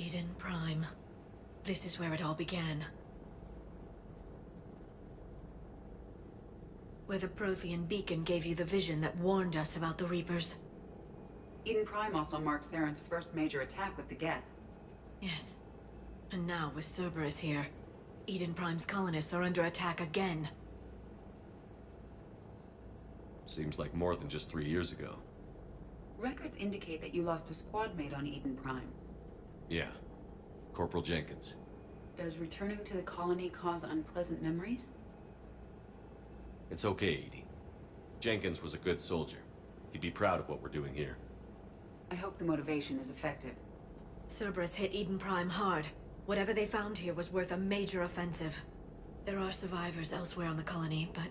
Eden Prime. This is where it all began. Where the Prothean beacon gave you the vision that warned us about the Reapers. Eden Prime also marks Theron's first major attack with the Geth. Yes. And now, with Cerberus here, Eden Prime's colonists are under attack again. Seems like more than just 3 years ago. Records indicate that you lost a squad mate on Eden Prime. Yeah. Corporal Jenkins. Does returning to the colony cause unpleasant memories? It's okay, Edie. Jenkins was a good soldier. He'd be proud of what we're doing here. I hope the motivation is effective. Cerberus hit Eden Prime hard. Whatever they found here was worth a major offensive. There are survivors elsewhere on the colony, but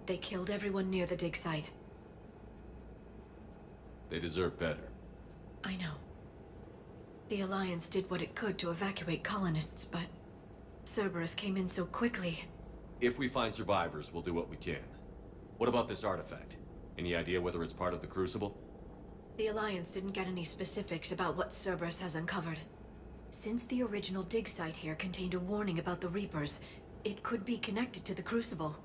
they killed everyone near the dig site. They deserve better. I know. The Alliance did what it could to evacuate colonists, but Cerberus came in so quickly. If we find survivors, we'll do what we can. What about this artifact? Any idea whether it's part of the Crucible? The Alliance didn't get any specifics about what Cerberus has uncovered. Since the original dig site here contained a warning about the Reapers, it could be connected to the Crucible.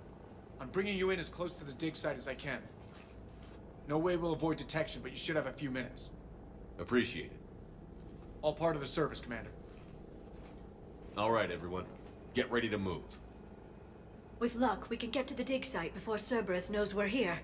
I'm bringing you in as close to the dig site as I can. No way we'll avoid detection, but you should have a few minutes. Appreciate it. All part of the service, Commander. All right, everyone. Get ready to move. With luck, we can get to the dig site before Cerberus knows we're here.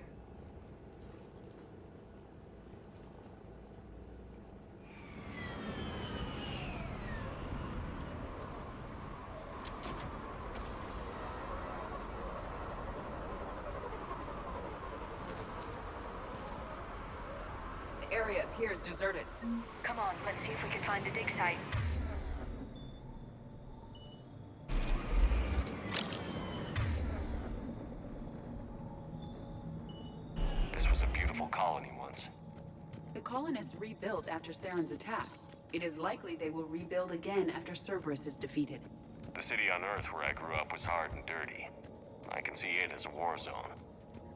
The area appears deserted. Come on, let's see if we can find the dig site. This was a beautiful colony once. The colonists rebuilt after Saren's attack. It is likely they will rebuild again after Cerberus is defeated. The city on Earth where I grew up was hard and dirty. I can see it as a war zone.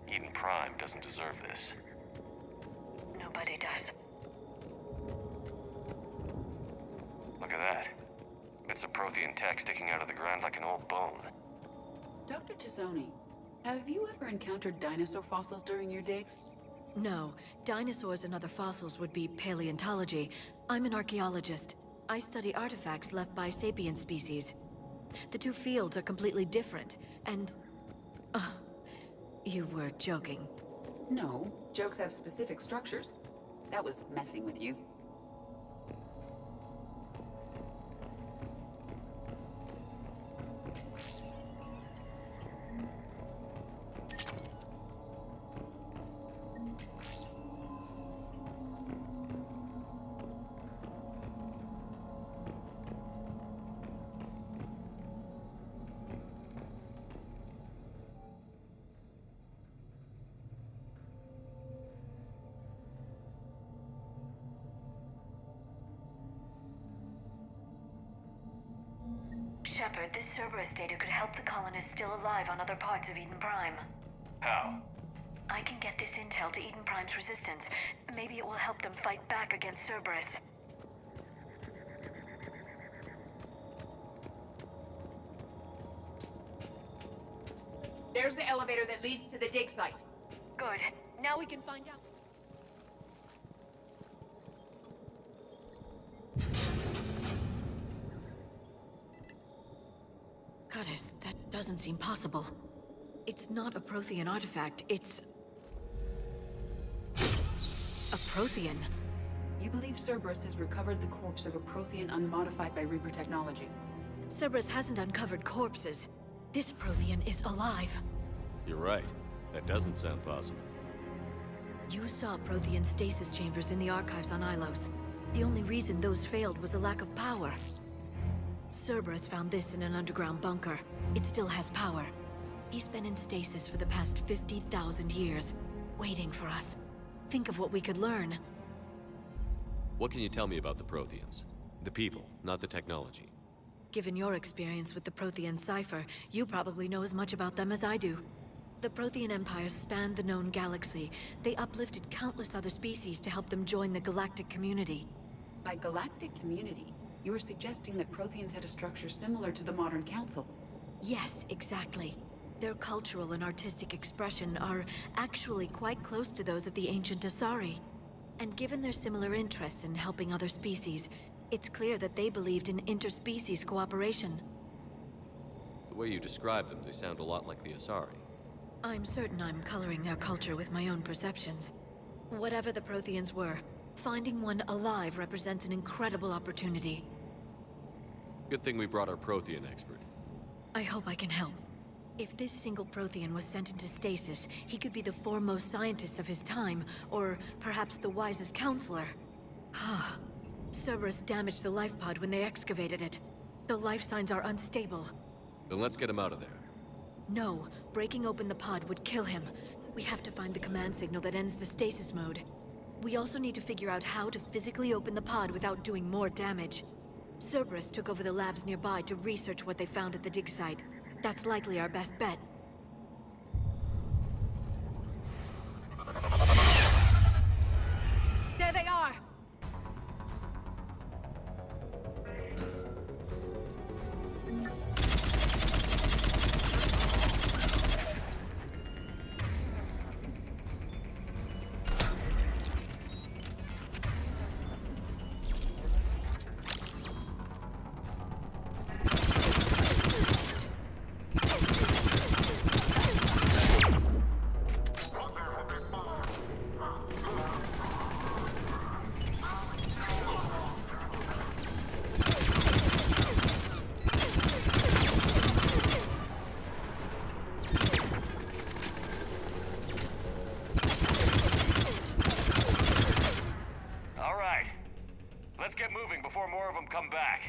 Eden Prime doesn't deserve this. Nobody does. Look at that. Bits of Prothean tech sticking out of the ground like an old bone. Dr. Tazzoni, have you ever encountered dinosaur fossils during your digs? No, dinosaurs and other fossils would be paleontology. I'm an archaeologist. I study artifacts left by sapient species. The two fields are completely different, and... you were joking. No, jokes have specific structures. That was messing with you. Shepard, this Cerberus data could help the colonists still alive on other parts of Eden Prime. How? I can get this intel to Eden Prime's resistance. Maybe it will help them fight back against Cerberus. There's the elevator that leads to the dig site. Good. Now we can find out. Curtis, that doesn't seem possible. It's not a Prothean artifact, it's... a Prothean. You believe Cerberus has recovered the corpse of a Prothean unmodified by Reaper technology. Cerberus hasn't uncovered corpses. This Prothean is alive. You're right. That doesn't sound possible. You saw Prothean stasis chambers in the archives on Ilos. The only reason those failed was a lack of power. Cerberus found this in an underground bunker. It still has power. He's been in stasis for the past 50,000 years, waiting for us. Think of what we could learn. What can you tell me about the Protheans? The people, not the technology. Given your experience with the Prothean cipher, you probably know as much about them as I do. The Prothean empires spanned the known galaxy. They uplifted countless other species to help them join the galactic community. By galactic community, You're suggesting that Protheans had a structure similar to the modern council. Yes, exactly. Their cultural and artistic expression are actually quite close to those of the ancient Asari. And given their similar interests in helping other species, it's clear that they believed in interspecies cooperation. The way you describe them, they sound a lot like the Asari. I'm certain I'm coloring their culture with my own perceptions. Whatever the Protheans were, finding one alive represents an incredible opportunity. Good thing we brought our Prothean expert. I hope I can help. If this single Prothean was sent into stasis, he could be the foremost scientist of his time, or perhaps the wisest counselor. Cerberus damaged the life pod when they excavated it. The life signs are unstable. Then let's get him out of there. No, breaking open the pod would kill him. We have to find the command signal that ends the stasis mode. We also need to figure out how to physically open the pod without doing more damage. Cerberus took over the labs nearby to research what they found at the dig site. That's likely our best bet. There they are! Let's get moving before more of them come back.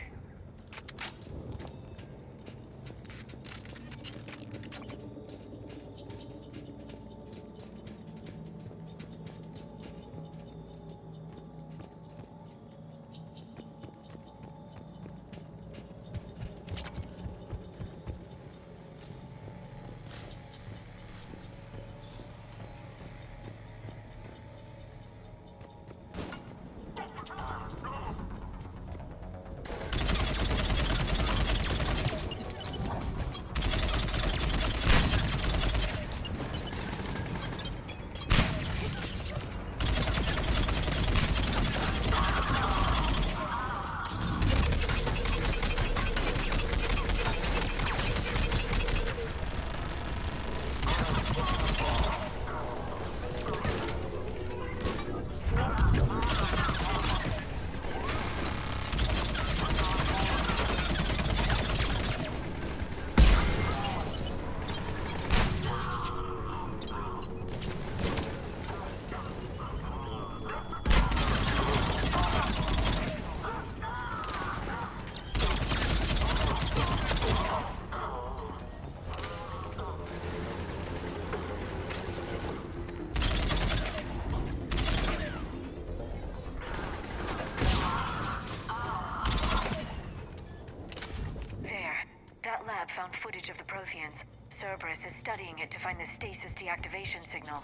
Found footage of the Protheans. Cerberus is studying it to find the stasis deactivation signal.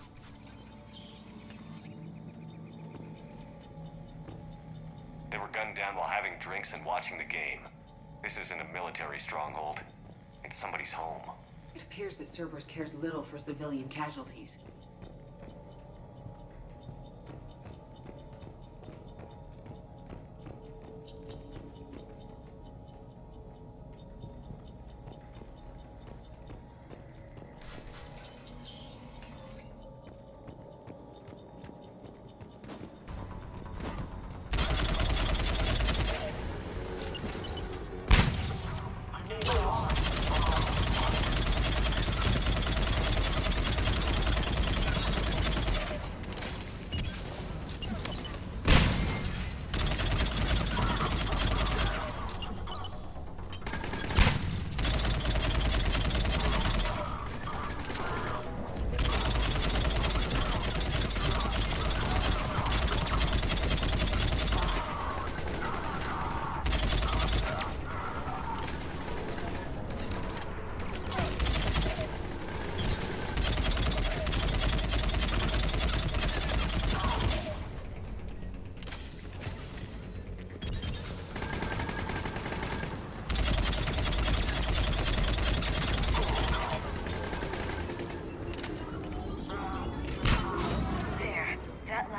They were gunned down while having drinks and watching the game. This isn't a military stronghold. It's somebody's home. It appears that Cerberus cares little for civilian casualties.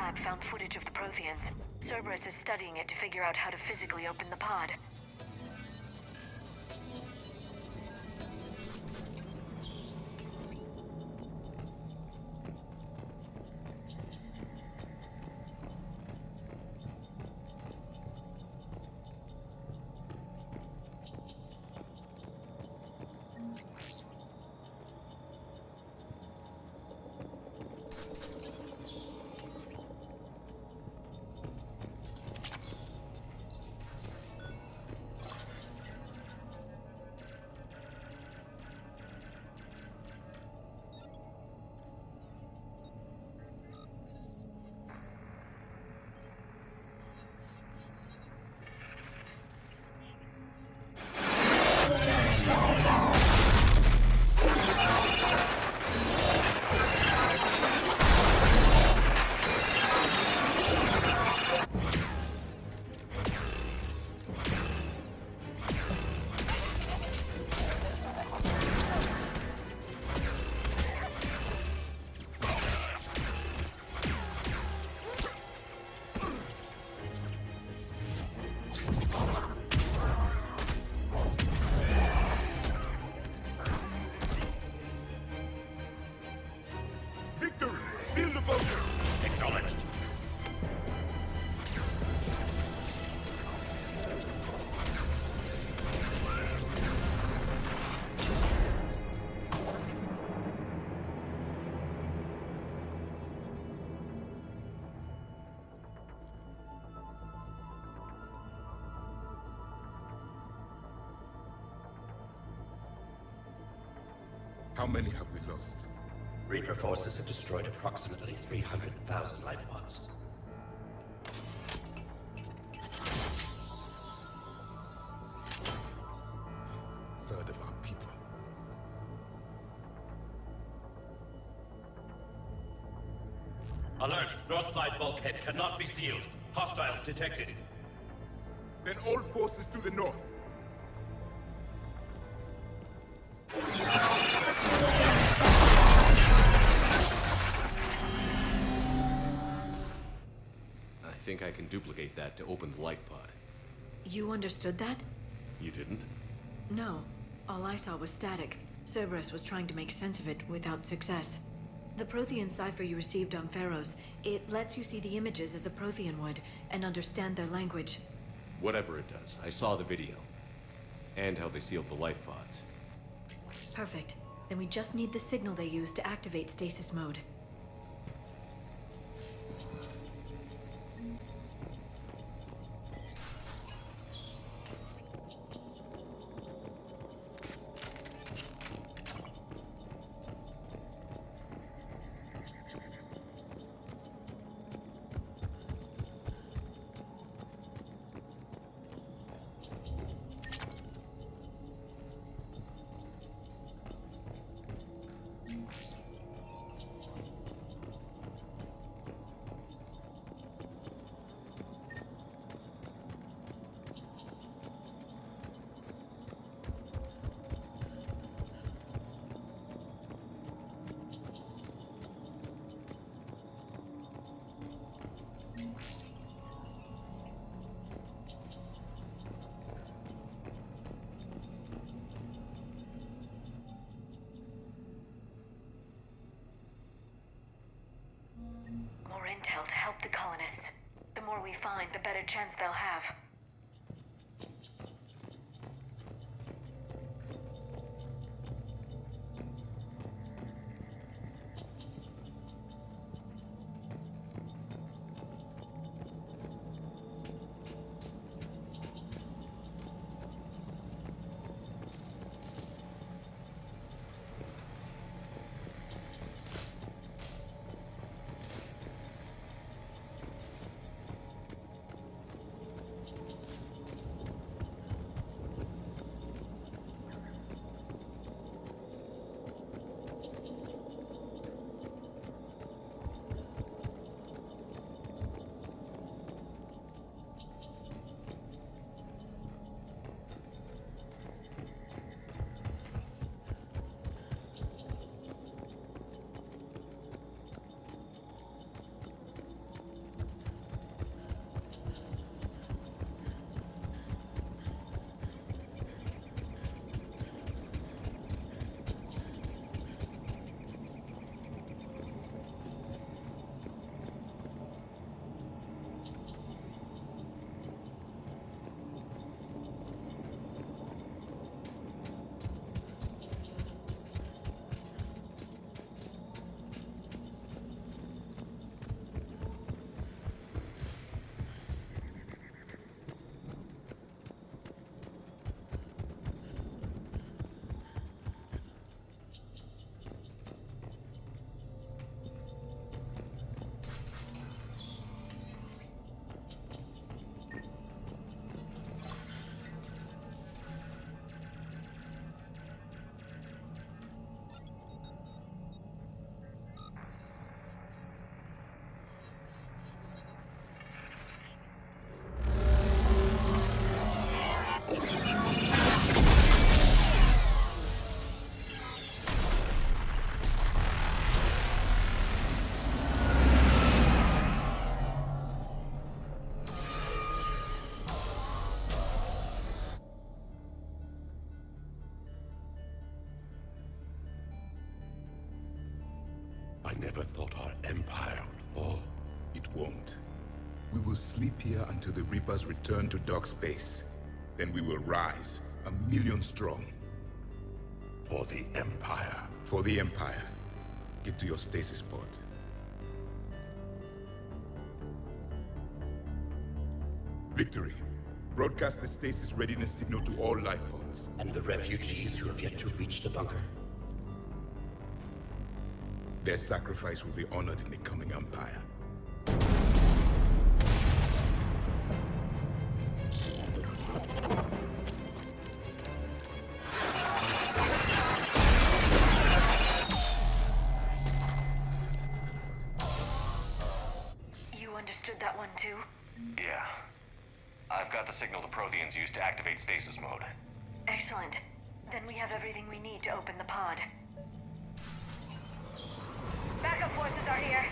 lab found footage of the Protheans. Cerberus is studying it to figure out how to physically open the pod. How many have we lost? Reaper forces have destroyed approximately 300,000 life pods. Third of our people. Alert! North side bulkhead cannot be sealed. Hostiles detected. Then all forces to the north. I think I can duplicate that to open the life pod. You understood that? You didn't? No. All I saw was static. Cerberus was trying to make sense of it without success. The Prothean cipher you received on Pharaohs, it lets you see the images as a Prothean would, and understand their language. Whatever it does, I saw the video. And how they sealed the life pods. Perfect. Then we just need the signal they use to activate stasis mode. More intel to help the colonists. The more we find, the better chance they'll have. never thought our empire would fall. It won't. We will sleep here until the Reapers return to dark space. Then we will rise, 1,000,000 strong. For the empire. For the Empire. Get to your stasis pod. Victory. Broadcast the stasis readiness signal to all life pods. And the refugees who have yet to reach the bunker. Their sacrifice will be honored in the coming Empire. You understood that one too? Yeah. I've got the signal the Protheans used to activate stasis mode. Excellent. Then we have everything we need to open the pod. Backup forces are here.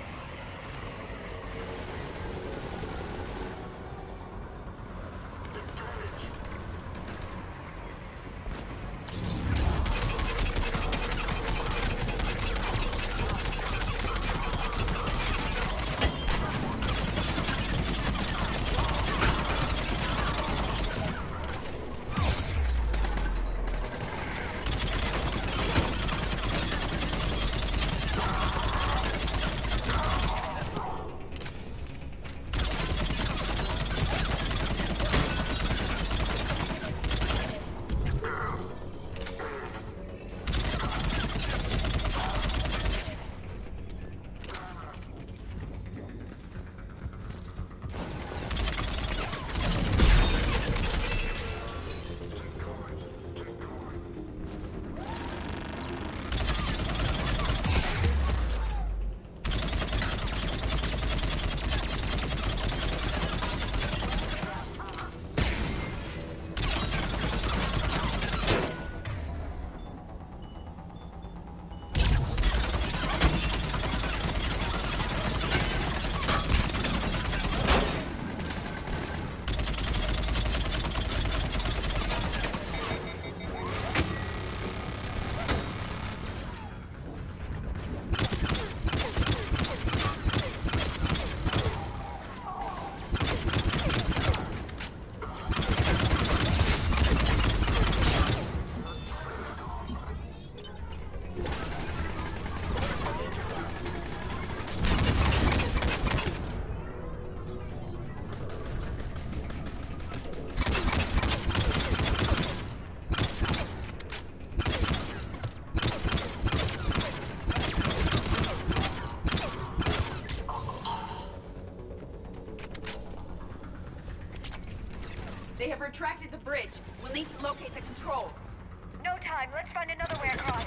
They have retracted the bridge. We'll need to locate the controls. No time. Let's find another way across.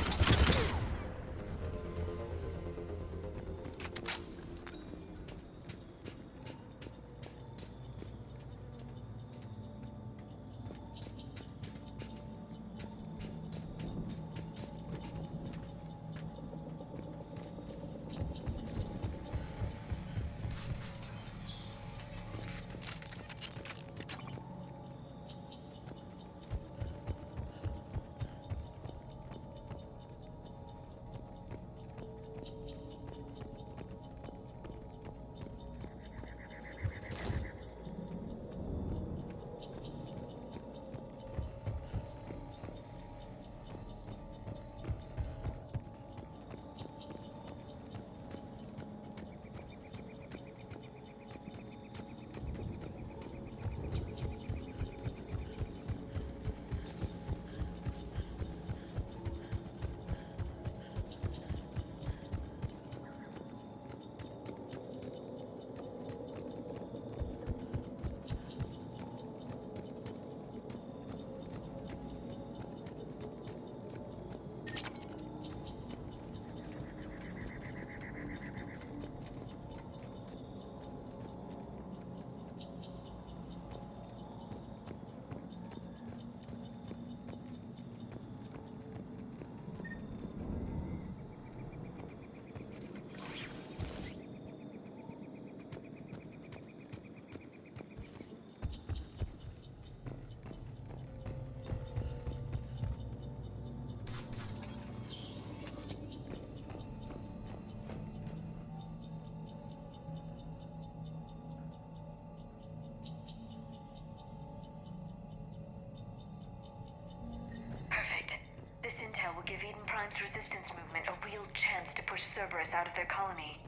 will give Eden Prime's resistance movement a real chance to push Cerberus out of their colony.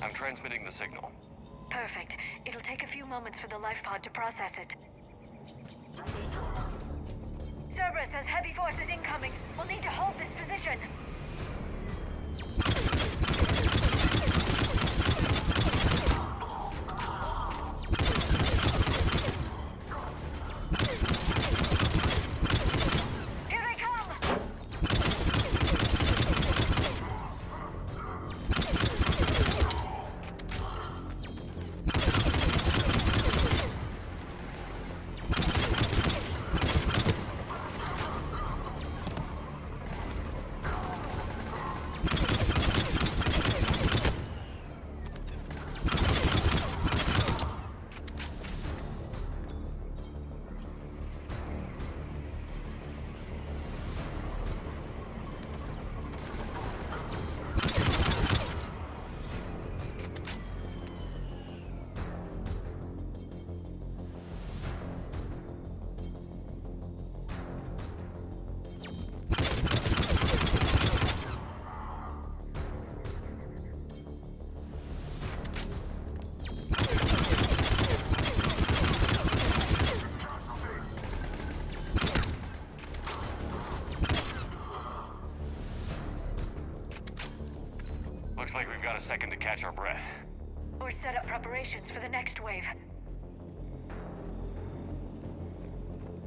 I'm transmitting the signal. Perfect. It'll take a few moments for the life pod to process it. Cerberus has heavy forces incoming. We'll need to hold this position. Here they come! Looks like we've got a second to catch our breath. Or set up preparations for the next wave.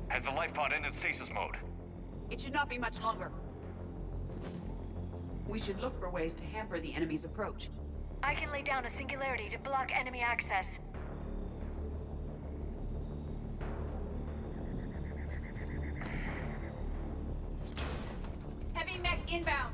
Has the life pod entered stasis mode? It should not be much longer. We should look for ways to hamper the enemy's approach. I can lay down a singularity to block enemy access. Heavy mech inbound.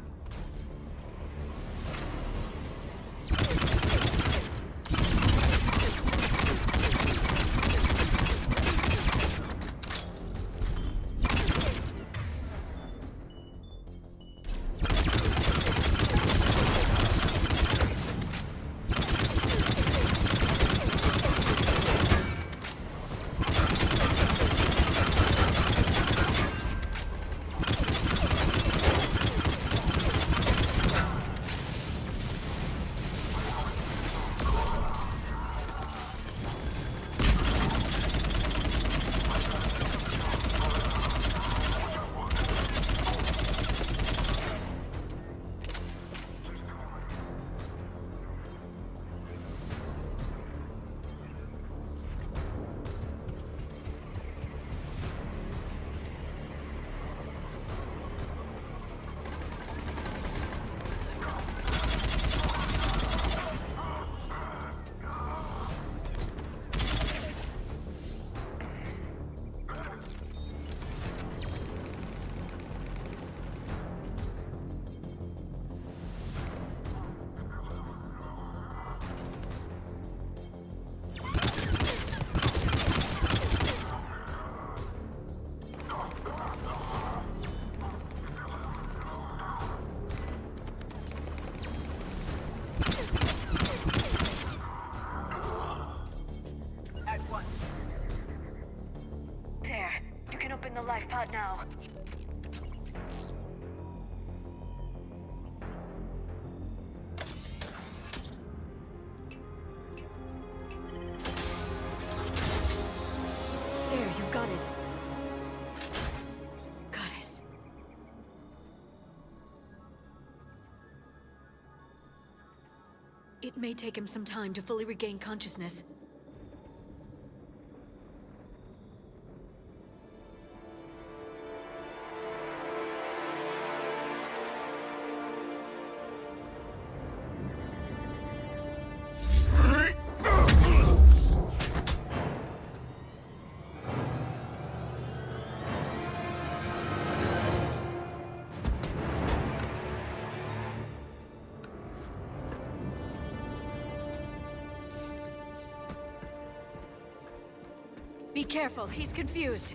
open the life pod now. There, you've got it. Goddess. It may take him some time to fully regain consciousness. Be careful, he's confused.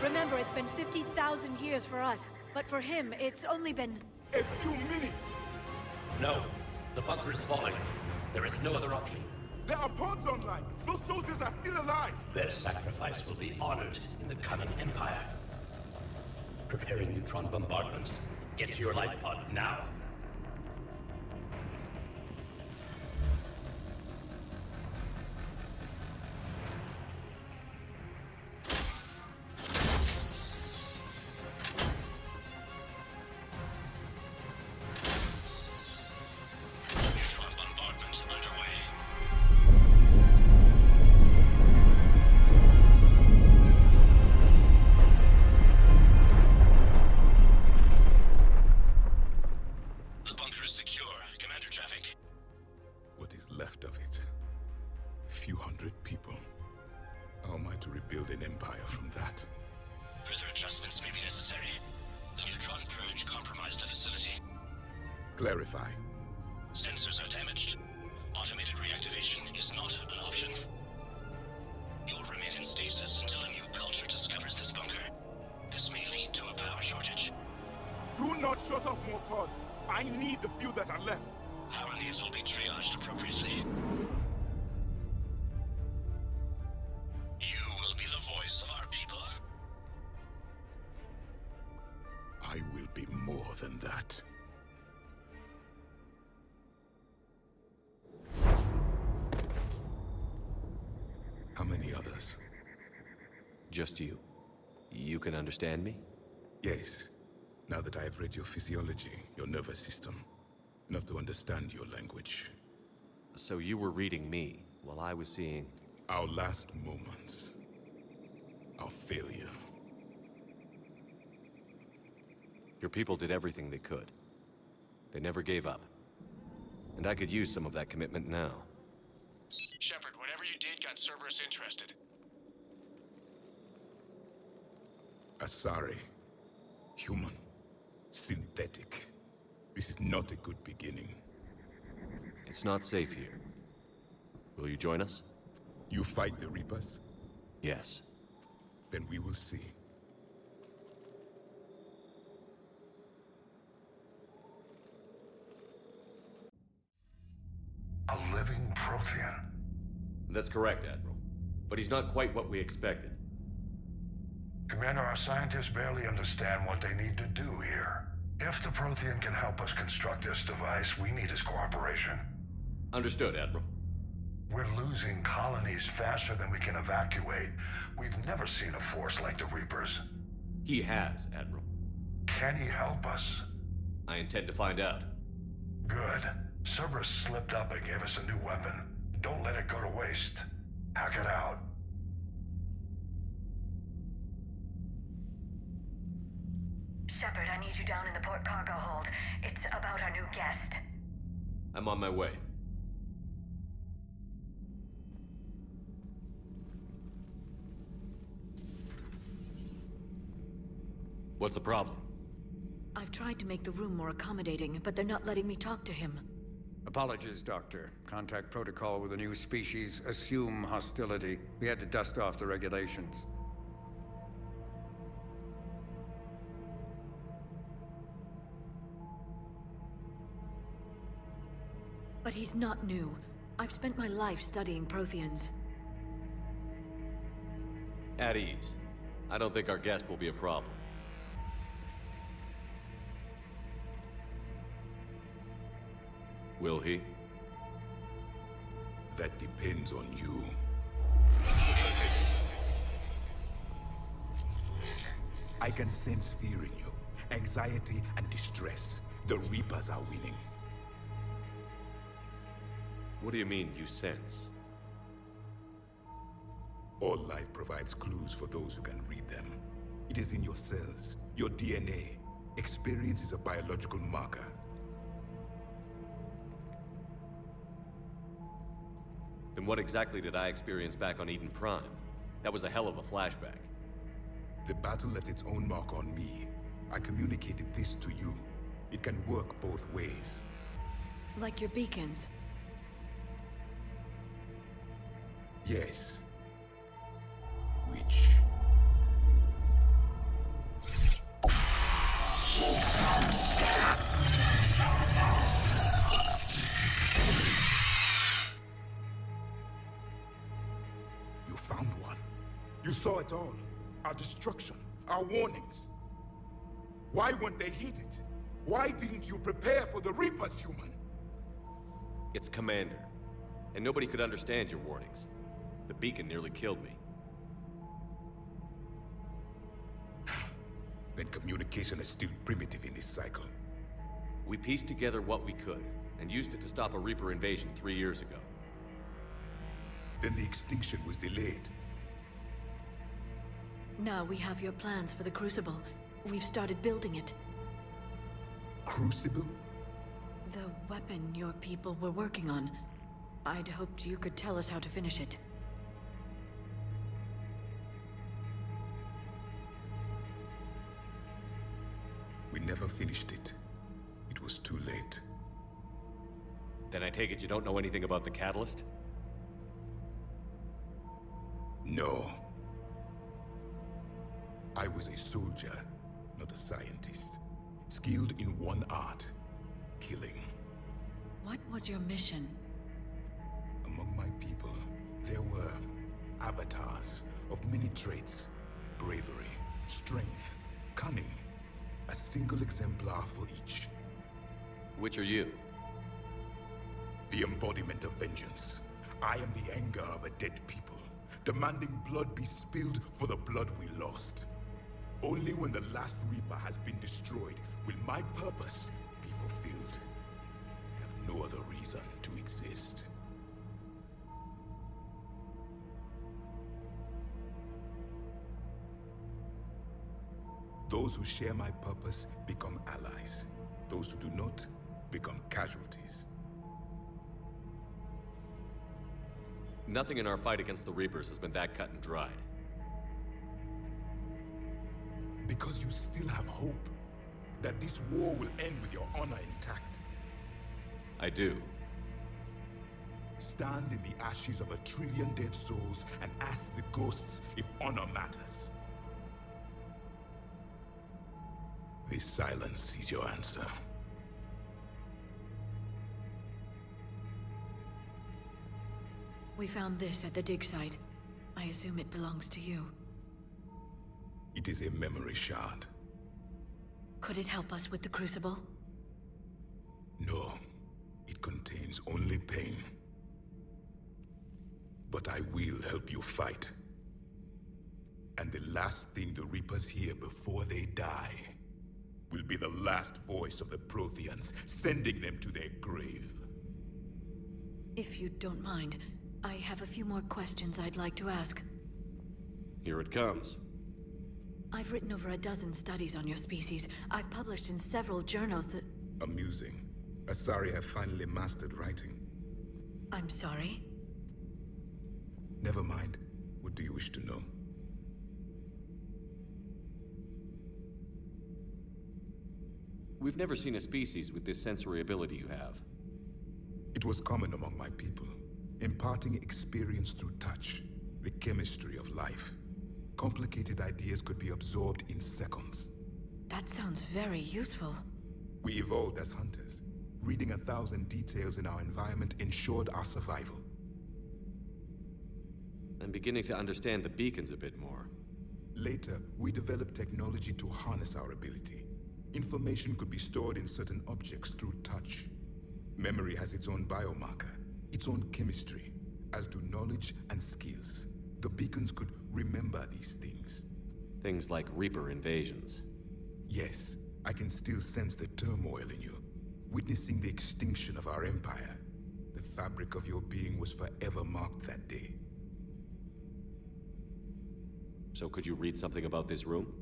Remember, it's been 50,000 years for us, but for him, it's only been... A few minutes! No. The bunker is falling. There is no other option. There are pods online! Those soldiers are still alive! Their sacrifice will be honored in the coming Empire. Preparing neutron bombardment. Get to your life pod now. Neutron bombardment underway. The bunker is secure, Commander Traffic. What is left of it? A few hundred people. How am I to rebuild an empire from that? Further adjustments may be necessary. The neutron purge compromised the facility. Clarify. Sensors are damaged. Automated reactivation is not an option. You'll remain in stasis until a new culture discovers this bunker. This may lead to a power shortage. Do not shut off more pods! I need the few that are left! Power needs will be triaged appropriately. You will be the voice of our people. I will be more than that. How many others? Just you. You can understand me? Yes. Now that I have read your physiology, your nervous system, enough to understand your language. So you were reading me, while I was seeing... Our last moments. Our failure. Your people did everything they could. They never gave up. And I could use some of that commitment now. Shepard, whatever you did got Cerberus interested. Asari. Human. Synthetic. This is not a good beginning. It's not safe here. Will you join us? You fight the Reapers? Yes. Then we will see. A living Prothean? That's correct, Admiral. But he's not quite what we expected. Commander, our scientists barely understand what they need to do here. If the Prothean can help us construct this device, we need his cooperation. Understood, Admiral. We're losing colonies faster than we can evacuate. We've never seen a force like the Reapers. He has, Admiral. Can he help us? I intend to find out. Good. Cerberus slipped up and gave us a new weapon. Don't let it go to waste. Hack it out. Shepard, I need you down in the port cargo hold. It's about our new guest. I'm on my way. What's the problem? I've tried to make the room more accommodating, but they're not letting me talk to him. Apologies, Doctor. Contact protocol with a new species. Assume hostility. We had to dust off the regulations. But he's not new. I've spent my life studying Protheans. At ease. I don't think our guest will be a problem. Will he? That depends on you. I can sense fear in you, anxiety and distress. The Reapers are winning. What do you mean, you sense? All life provides clues for those who can read them. It is in your cells, your DNA. Experience is a biological marker. Then what exactly did I experience back on Eden Prime? That was a hell of a flashback. The battle left its own mark on me. I communicated this to you. It can work both ways. Like your beacons. Yes. Which... You found one. You saw it all. Our destruction, our warnings. Why weren't they heeded? Why didn't you prepare for the Reapers, human? It's Commander. And nobody could understand your warnings. The beacon nearly killed me. Then communication is still primitive in this cycle. We pieced together what we could, and used it to stop a Reaper invasion 3 years ago. Then the extinction was delayed. Now we have your plans for the Crucible. We've started building it. Crucible? The weapon your people were working on. I'd hoped you could tell us how to finish it. We never finished it. It was too late. Then I take it you don't know anything about the catalyst? No. I was a soldier, not a scientist. Skilled in one art, killing. What was your mission? Among my people, there were avatars of many traits. Bravery, strength, cunning. A single exemplar for each. Which are you? The embodiment of vengeance. I am the anger of a dead people, demanding blood be spilled for the blood we lost. Only when the last Reaper has been destroyed will my purpose be fulfilled. I have no other reason to exist. Those who share my purpose become allies. Those who do not become casualties. Nothing in our fight against the Reapers has been that cut and dried. Because you still have hope that this war will end with your honor intact. I do. Stand in the ashes of 1 trillion dead souls and ask the ghosts if honor matters. This silence is your answer. We found this at the dig site. I assume it belongs to you. It is a memory shard. Could it help us with the Crucible? No. It contains only pain. But I will help you fight. And the last thing the Reapers hear before they die will be the last voice of the Protheans, sending them to their grave. If you don't mind, I have a few more questions I'd like to ask. Here it comes. I've written over a dozen studies on your species. I've published in several journals that... Amusing. Asari have finally mastered writing. I'm sorry? Never mind. What do you wish to know? We've never seen a species with this sensory ability you have. It was common among my people, imparting experience through touch, the chemistry of life. Complicated ideas could be absorbed in seconds. That sounds very useful. We evolved as hunters. Reading 1,000 details in our environment ensured our survival. I'm beginning to understand the beacons a bit more. Later, we developed technology to harness our ability. Information could be stored in certain objects through touch. Memory has its own biomarker, its own chemistry, as do knowledge and skills. The beacons could remember these things. Things like Reaper invasions. Yes, I can still sense the turmoil in you, witnessing the extinction of our empire. The fabric of your being was forever marked that day. So could you read something about this room?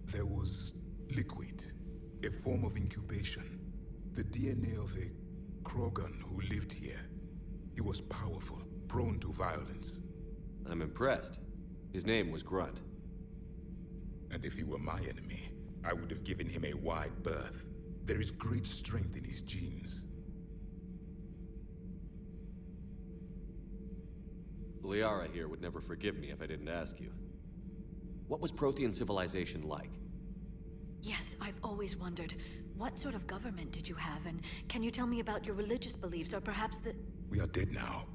There was liquid, a form of incubation. The DNA of a Krogan who lived here. He was powerful, prone to violence. I'm impressed. His name was Grunt. And if he were my enemy, I would have given him a wide berth. There is great strength in his genes. Liara here would never forgive me if I didn't ask you. What was Prothean civilization like? Yes, I've always wondered. What sort of government did you have, and can you tell me about your religious beliefs, or perhaps the... We are dead now.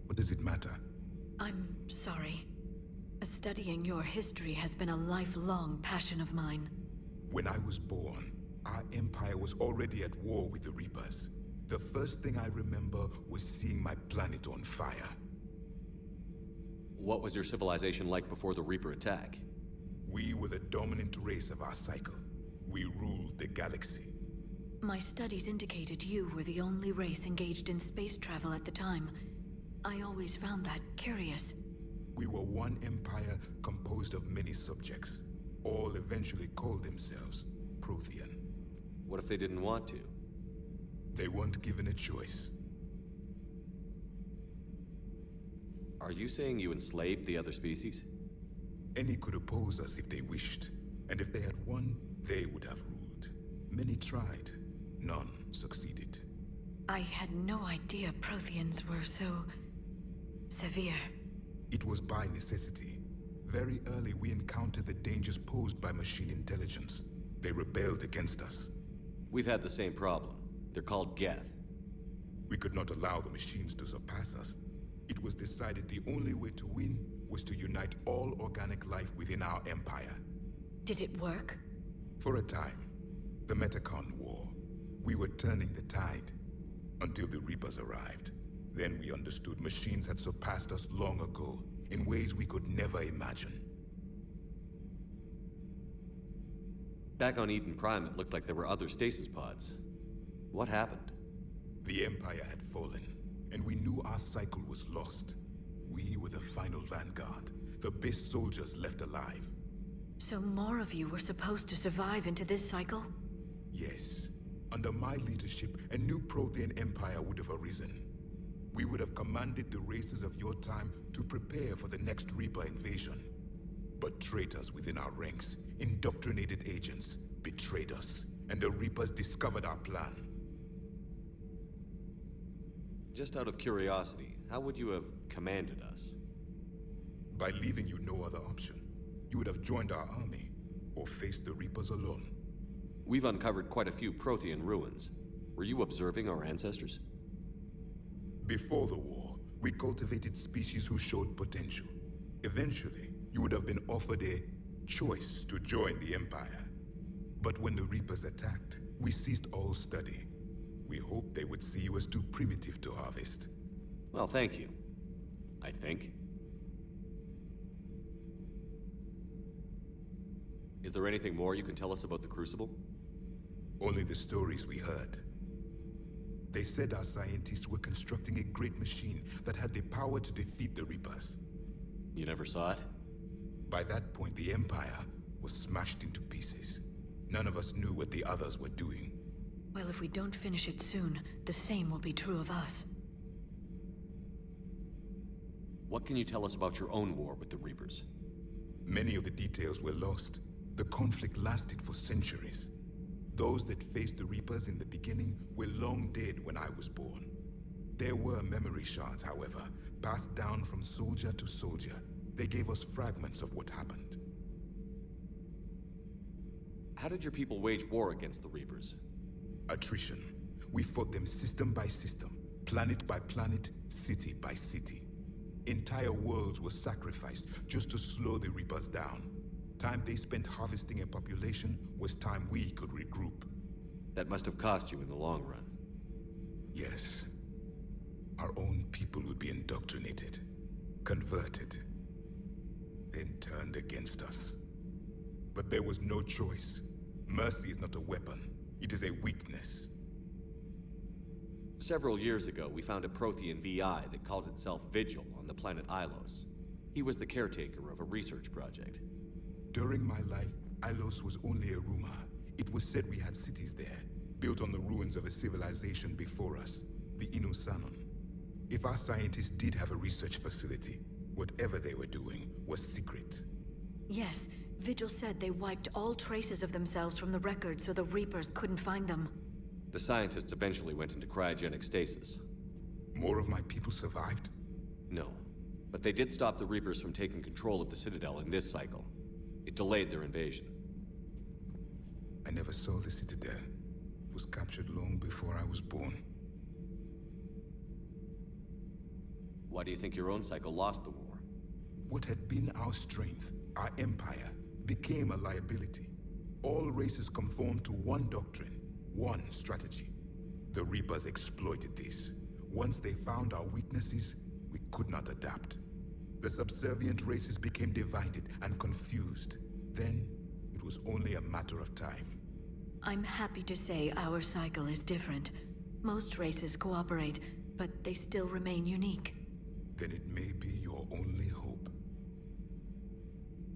What does it matter? I'm sorry. Studying your history has been a lifelong passion of mine. When I was born, our empire was already at war with the Reapers. The first thing I remember was seeing my planet on fire. What was your civilization like before the Reaper attack? We were the dominant race of our cycle. We ruled the galaxy. My studies indicated you were the only race engaged in space travel at the time. I always found that curious. We were one empire composed of many subjects. All eventually called themselves Prothean. What if they didn't want to? They weren't given a choice. Are you saying you enslaved the other species? Any could oppose us if they wished. And if they had won, they would have ruled. Many tried. None succeeded. I had no idea Protheans were so... severe. It was by necessity. Very early we encountered the dangers posed by machine intelligence. They rebelled against us. We've had the same problem. They're called Geth. We could not allow the machines to surpass us. It was decided the only way to win was to unite all organic life within our empire. Did it work? For a time. The Metacon War. We were turning the tide. Until the Reapers arrived. Then we understood machines had surpassed us long ago, in ways we could never imagine. Back on Eden Prime, it looked like there were other stasis pods. What happened? The Empire had fallen, and we knew our cycle was lost. We were the final vanguard, the best soldiers left alive. So more of you were supposed to survive into this cycle? Yes. Under my leadership, a new Prothean empire would have arisen. We would have commanded the races of your time to prepare for the next Reaper invasion. But traitors within our ranks, indoctrinated agents, betrayed us, and the Reapers discovered our plan. Just out of curiosity, how would you have commanded us? By leaving you no other option. You would have joined our army, or faced the Reapers alone. We've uncovered quite a few Prothean ruins. Were you observing our ancestors? Before the war, we cultivated species who showed potential. Eventually, you would have been offered a choice to join the Empire. But when the Reapers attacked, we ceased all study. We hoped they would see you as too primitive to harvest. Well, thank you. I think. Is there anything more you can tell us about the Crucible? Only the stories we heard. They said our scientists were constructing a great machine that had the power to defeat the Reapers. You never saw it? By that point, the Empire was smashed into pieces. None of us knew what the others were doing. Well, if we don't finish it soon, the same will be true of us. What can you tell us about your own war with the Reapers? Many of the details were lost. The conflict lasted for centuries. Those that faced the Reapers in the beginning were long dead when I was born. There were memory shards, however, passed down from soldier to soldier. They gave us fragments of what happened. How did your people wage war against the Reapers? Attrition. We fought them system by system, planet by planet, city by city. Entire worlds were sacrificed just to slow the Reapers down. Time they spent harvesting a population was time we could regroup. That must have cost you in the long run. Yes. Our own people would be indoctrinated, converted, then turned against us. But there was no choice. Mercy is not a weapon. It is a weakness. Several years ago, we found a Prothean VI that called itself Vigil on the planet Ilos. He was the caretaker of a research project. During my life, Ilos was only a rumor. It was said we had cities there, built on the ruins of a civilization before us, the Inusanon. If our scientists did have a research facility, whatever they were doing was secret. Yes, Vigil said they wiped all traces of themselves from the records so the Reapers couldn't find them. The scientists eventually went into cryogenic stasis. More of my people survived? No, but they did stop the Reapers from taking control of the Citadel in this cycle. It delayed their invasion. I never saw the Citadel. It was captured long before I was born. Why do you think your own cycle lost the war? What had been our strength, our empire, became a liability. All races conformed to one doctrine, one strategy. The Reapers exploited this. Once they found our weaknesses, we could not adapt. The subservient races became divided and confused. Then, it was only a matter of time. I'm happy to say our cycle is different. Most races cooperate, but they still remain unique. Then it may be your only hope.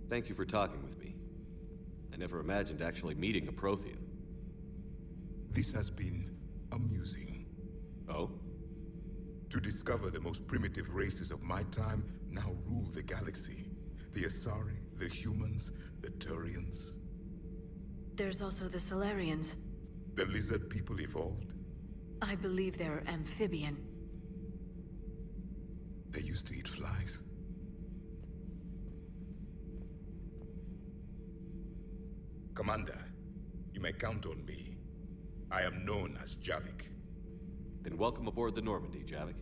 Thank you for talking with me. I never imagined actually meeting a Prothean. This has been amusing. Oh? To discover the most primitive races of my time now rule the galaxy. The Asari, the humans, the Turians. There's also the Solarians. The lizard people evolved? I believe they're amphibian. They used to eat flies. Commander, you may count on me. I am known as Javik. Then welcome aboard the Normandy, Javik.